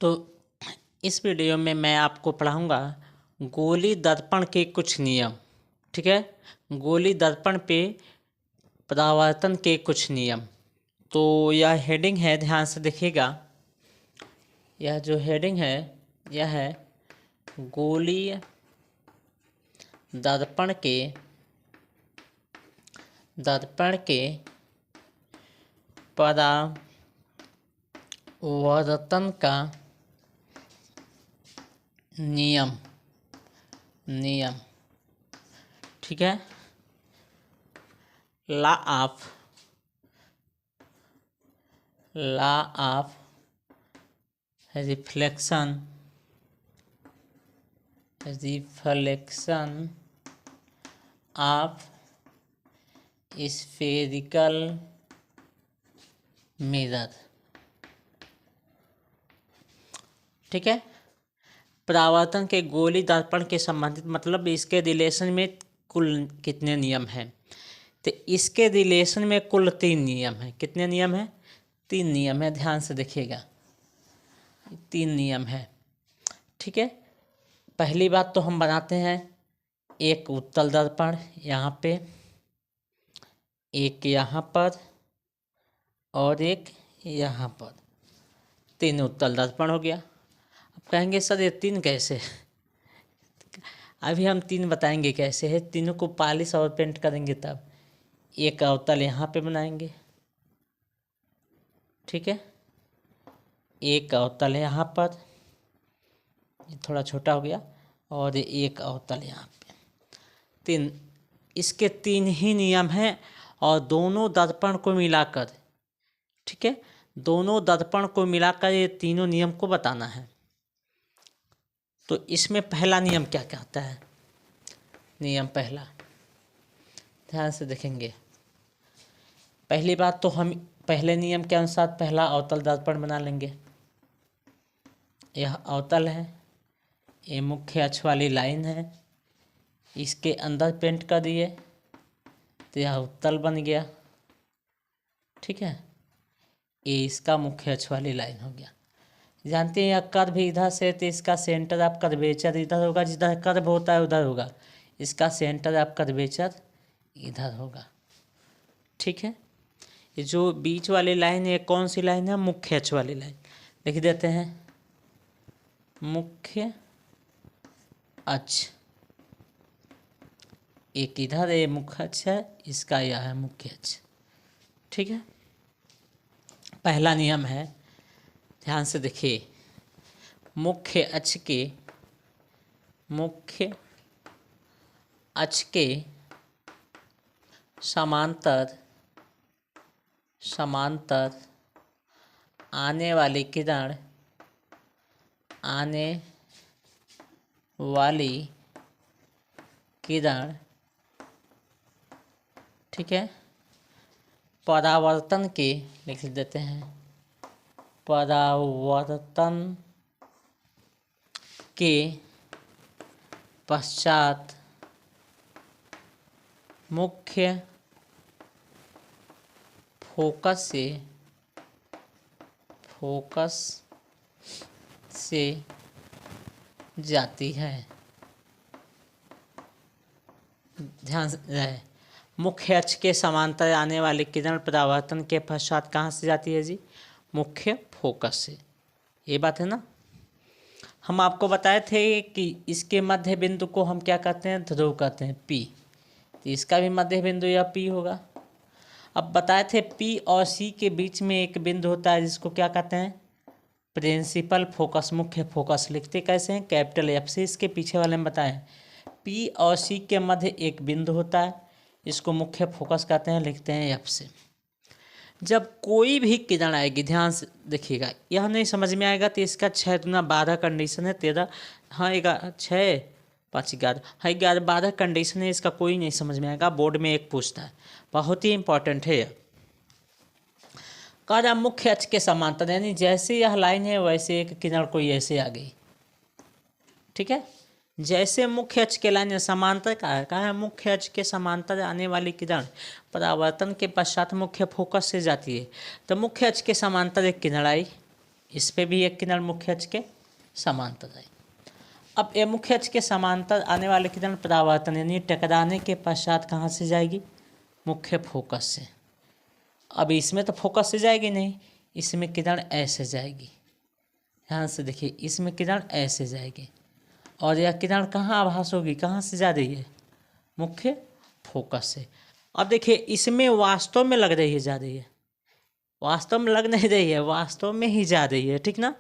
तो इस वीडियो में मैं आपको पढ़ाऊंगा गोली दर्पण के कुछ नियम। ठीक है, गोली दर्पण पे परावर्तन के कुछ नियम। तो यह हेडिंग है, ध्यान से देखिएगा। यह जो हेडिंग है यह है गोली दर्पण के परावर्तन का नियम। ठीक है, law of reflection of spherical mirror. ठीक है, परावर्तन के गोली दर्पण के संबंधित मतलब इसके रिलेशन में कुल कितने नियम हैं। तो इसके रिलेशन में कुल 3 नियम हैं। कितने नियम हैं? 3 नियम है, ध्यान से देखिएगा। 3 नियम है। ठीक है, पहली बात तो हम बनाते हैं एक उत्तल दर्पण यहाँ पे, एक यहाँ पर और एक यहाँ पर। 3 उत्तल दर्पण हो गया। अब कहेंगे सर ये 3 कैसे? अभी हम 3 बताएंगे कैसे है। तीनों को पॉलिश और पेंट करेंगे तब। एक अवतल यहाँ पे बनाएंगे, ठीक है, एक अवतल यहाँ पर, ये थोड़ा छोटा हो गया, और एक अवतल यहाँ पे। 3, इसके 3 ही नियम हैं और दोनों दर्पण को मिलाकर, ठीक है, दोनों दर्पण को मिलाकर ये तीनों नियम को बताना है। तो इसमें पहला नियम क्या कहता है? नियम पहला, ध्यान से देखेंगे। पहली बात तो हम पहले नियम के अनुसार पहला अवतल दर्पण बना लेंगे। यह अवतल है, ये मुख्य अक्ष वाली लाइन है, इसके अंदर पेंट कर दिए तो यह उत्तल बन गया। ठीक है, ये इसका मुख्य अक्ष वाली लाइन हो गया। जानते हैं यह कर्व इधर से, तो इसका सेंटर ऑफ कर्वेचर इधर होगा, जिधर कर्व होता है उधर होगा। इसका सेंटर ऑफ कर्वेचर इधर होगा। ठीक है, ये जो बीच वाली लाइन है कौन सी लाइन है? मुख्य अक्ष वाली लाइन। लिख देते हैं मुख्य अक्ष। एक इधर ये मुख्य अक्ष है, इसका यह है मुख्य अक्ष। ठीक है, पहला नियम है, ध्यान से देखिए। मुख्य अक्ष के समांतर आने वाली किरण, ठीक है, परावर्तन के, लिख देते हैं, परावर्तन के पश्चात मुख्य फोकस से जाती है। ध्यान से रहे, मुख्य अक्ष के समांतर आने वाली किरण परावर्तन के पश्चात कहाँ से जाती है जी? मुख्य फोकस से। ये बात है ना। हम आपको बताए थे कि इसके मध्य बिंदु को हम क्या कहते हैं? ध्रुव कहते हैं, पी। तो इसका भी मध्य बिंदु या पी होगा। अब बताए थे पी और सी के बीच में एक बिंदु होता है जिसको क्या कहते हैं? प्रिंसिपल फोकस, मुख्य फोकस। लिखते कैसे हैं? कैपिटल एफ से। इसके पीछे वाले में बताएं, पी और सी के मध्य एक बिंदु होता है, इसको मुख्य फोकस कहते हैं, लिखते हैं एफ से। जब कोई भी किरण आएगी, ध्यान से देखिएगा, यह नहीं समझ में आएगा तो इसका 6 गुना 12 कंडीशन है, 13, हाँ 6 5 11, हाँ 11 12 कंडीशन है, इसका कोई नहीं समझ में आएगा। बोर्ड में एक पूछता है, बहुत ही इंपॉर्टेंट है यह। कह रहा मुख्य अक्ष के समांतर, यानी जैसे यह लाइन है वैसे एक किरण कोई ऐसे आ गई। ठीक है, जैसे मुख्य अक्ष के लाइन समांतर कहा है मुख्य अक्ष के समांतर आने वाली किरण परावर्तन के पश्चात मुख्य फोकस से जाती है। तो मुख्य अक्ष के समांतर एक किरण आई, इस पे भी एक किरण मुख्य अक्ष के समांतर है। अब ये मुख्य अक्ष के समांतर आने वाले किरण परावर्तन यानी टकराने के पश्चात कहाँ से जाएगी? मुख्य फोकस से। अब इसमें तो फोकस से जाएगी नहीं, इसमें किरण ऐसे जाएगी। ध्यान से देखिए, इसमें किरण ऐसे जाएगी और यह किरण कहाँ आभास होगी, कहाँ से जा रही है? मुख्य फोकस से। अब देखिए, इसमें वास्तव में लग रही है, जा रही है, वास्तव में लग नहीं रही है, वास्तव में ही जा रही है, ठीक ना।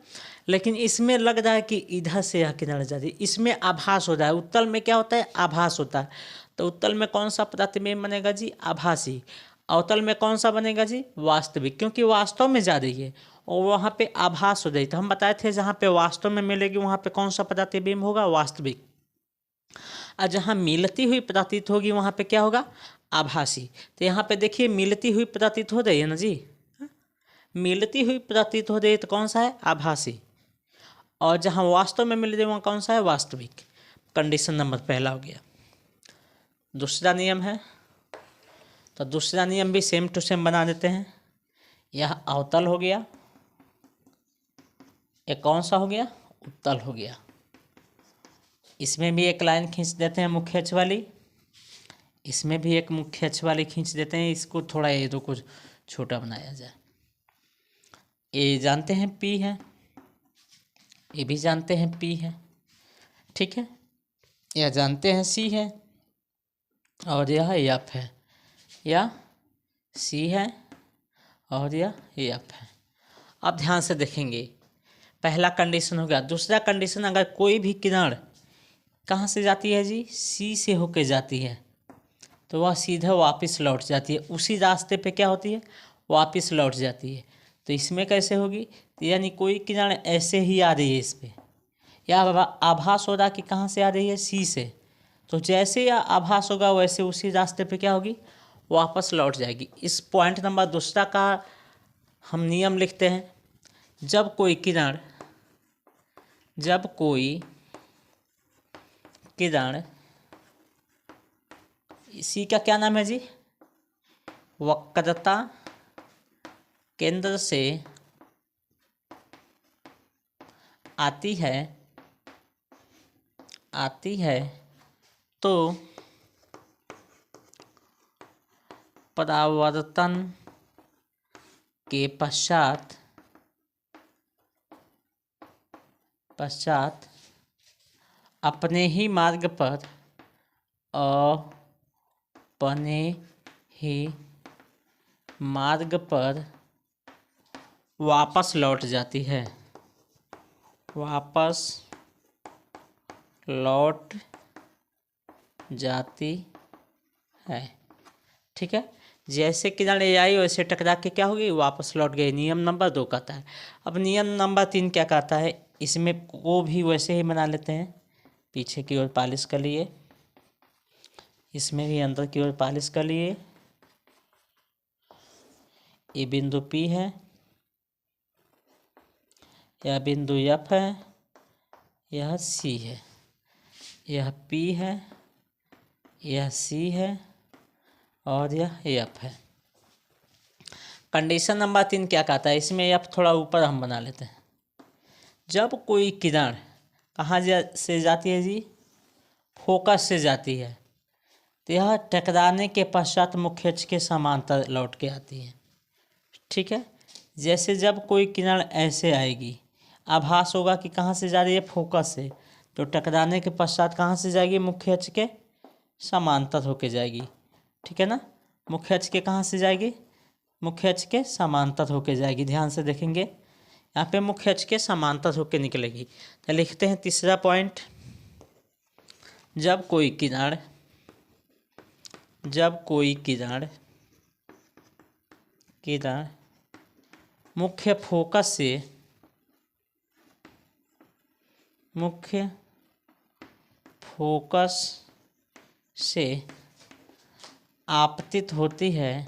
लेकिन इसमें लग रहा है कि इधर से यह किरण जा रही है, इसमें आभास होता है। उत्तल में क्या होता है? आभास होता है। तो उत्तल में कौन सा प्रतिबिंब बनेगा जी? आभासी। अवतल में कौन सा बनेगा जी? वास्तविक, क्योंकि वास्तव में जा रही है और वहाँ पे आभास हो रही। तो हम बताए थे जहाँ पे वास्तव में मिलेगी वहाँ पे कौन सा प्रतिबिंब होगा? वास्तविक। और जहाँ मिलती हुई प्रतीत होगी वहाँ पे क्या होगा? आभासी। तो यहाँ पे देखिए, मिलती हुई प्रतीत हो रही है ना जी, मिलती हुई प्रतीत हो रही है तो कौन सा है? आभासी। और जहाँ वास्तव में मिल रही है वहाँ कौन सा है? वास्तविक। कंडीशन नंबर पहला हो गया। दूसरा नियम है, तो दूसरा नियम भी सेम टू सेम बना देते हैं। यह अवतल हो गया, ये कौन सा हो गया? उत्तल हो गया। इसमें भी एक लाइन खींच देते हैं मुख्य अक्ष वाली, इसमें भी एक मुख्य अक्ष वाली खींच देते हैं। इसको थोड़ा ये तो कुछ छोटा बनाया जाए। ये जानते हैं पी है, ये भी जानते हैं पी है, ठीक है। यह जानते हैं सी है और यह एफ है, या सी है और यह एफ है। अब ध्यान से देखेंगे, पहला कंडीशन हो गया। दूसरा कंडीशन, अगर कोई भी किरण कहाँ से जाती है जी? सी से होके जाती है तो वह सीधा वापस लौट जाती है, उसी रास्ते पे क्या होती है? वापस लौट जाती है। तो इसमें कैसे होगी? तो यानी कोई किरण ऐसे ही आ रही है इस पर, या आभास हो रहा कि कहाँ से आ रही है? सी से। तो जैसे या आभास होगा वैसे उसी रास्ते पे क्या होगी? वापस लौट जाएगी। इस पॉइंट नंबर दूसरा का हम नियम लिखते हैं। जब कोई किरण इसी का क्या नाम है जी? वक्रता केंद्र से आती है तो परावर्तन के पश्चात अपने ही मार्ग पर वापस लौट जाती है, ठीक है। जैसे किरण ये आई वैसे टकरा के क्या होगी? वापस लौट गई। नियम नंबर 2 कहता है। अब नियम नंबर 3 क्या कहता है? इसमें को भी वैसे ही बना लेते हैं, पीछे की ओर पालिश कर लिए, इसमें भी अंदर की ओर पालिश कर लिए। ये बिंदु P है, यह बिंदु F है, यह C है, यह P है, यह C है और यह F है। कंडीशन नंबर 3 क्या कहता है? इसमें F थोड़ा ऊपर हम बना लेते हैं। जब कोई किरण कहाँ से जाती है जी? फोकस से जाती है, तो यह टकराने के पश्चात मुख्य अक्ष के समांतर लौट के आती है, ठीक है। जैसे जब कोई किरण ऐसे आएगी, आभास होगा कि कहाँ से जा रही है? फोकस से। तो टकराने के पश्चात कहाँ से जाएगी? मुख्य अक्ष के समांतर होके जाएगी, ठीक है ना। मुख्य अक्ष के कहाँ से जाएगी? मुख्य अक्ष के समांतर होके जाएगी। ध्यान से देखेंगे, यहाँ पे मुख्य अक्ष के समांतर होके निकलेगी। तो लिखते हैं तीसरा पॉइंट, जब कोई किरण मुख्य फोकस से आपतित होती है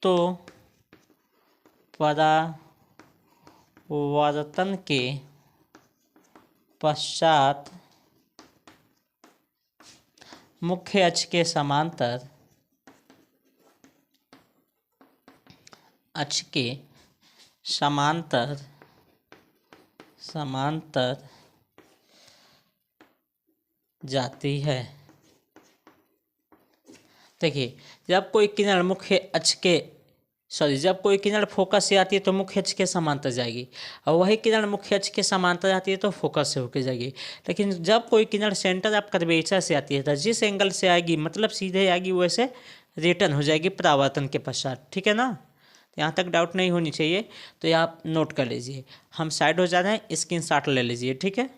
तो परावर्तन के पश्चात मुख्य अक्ष के समांतर समांतर जाती है। देखिए, जब कोई किरण जब कोई किरण फोकस से आती है तो मुख्य अक्ष के समांतर जाएगी, और वही किरण मुख्य अक्ष के समांतर आती है तो फोकस से होकर जाएगी। लेकिन जब कोई किरण सेंटर ऑफ कर्वेचर से आती है तो जिस एंगल से आएगी, मतलब सीधे आएगी, वैसे रिटर्न हो जाएगी परावर्तन के पश्चात। ठीक है ना, यहाँ तक डाउट नहीं होनी चाहिए, तो ये आप नोट कर लीजिए। हम साइड हो जा रहे हैं, स्क्रीनशॉट ले लीजिए। ठीक है।